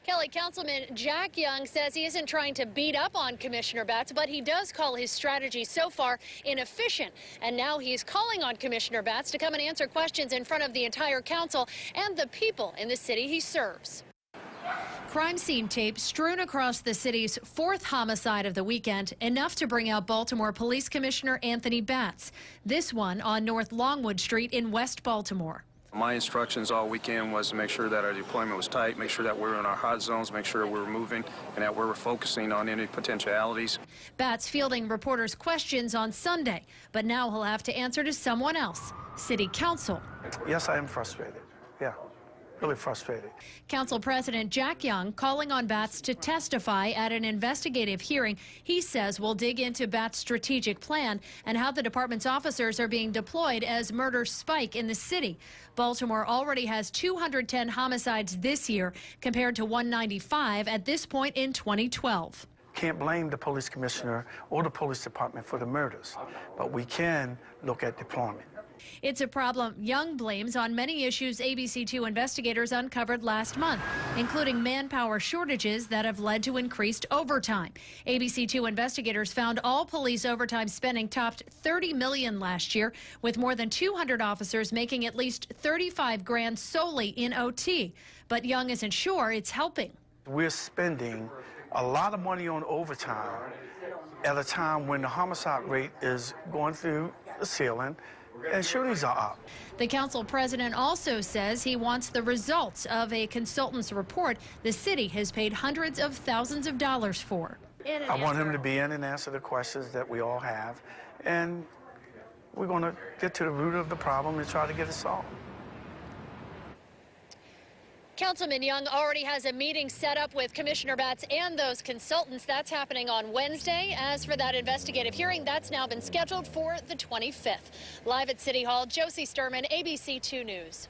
Kelly, Councilman Jack Young says he isn't trying to beat up on Commissioner Batts, but he does call his strategy so far inefficient. And now he's calling on Commissioner Batts to come and answer questions in front of the entire council and the people in the city he serves. Crime scene tape strewn across the city's fourth homicide of the weekend, enough to bring out Baltimore Police Commissioner Anthony Batts. This one on North Longwood Street in West Baltimore. My instructions all weekend was to make sure that our deployment was tight, make sure that we're in our hot zones, make sure we were moving, and that we were focusing on any potentialities. Batts fielding reporters' questions on Sunday, but now he'll have to answer to someone else, City Council. Yes, I am frustrated. Yeah. Really frustrated. Council President Jack Young calling on Batts to testify at an investigative hearing he says will dig into Batts' strategic plan and how the department's officers are being deployed as murders spike in the city. Baltimore already has 210 homicides this year compared to 195 at this point in 2012. Can't blame the police commissioner or the police department for the murders, but we can look at deployment. It's a problem Young blames on many issues ABC2 investigators uncovered last month, including manpower shortages that have led to increased overtime. ABC2 investigators found all police overtime spending topped $30 million last year, with more than 200 officers making at least $35 grand solely in OT. But Young isn't sure it's helping. We're spending a lot of money on overtime at a time when the homicide rate is going through the ceiling and shootings are up. The council president also says he wants the results of a consultant's report the city has paid hundreds of thousands of dollars for. I want him to be in and answer the questions that we all have, and we're going to get to the root of the problem and try to get it solved. Councilman Young already has a meeting set up with Commissioner Batts and those consultants. That's happening on Wednesday. As for that investigative hearing, that's now been scheduled for the 25th. Live at City Hall, Josie Sturman, ABC2 News.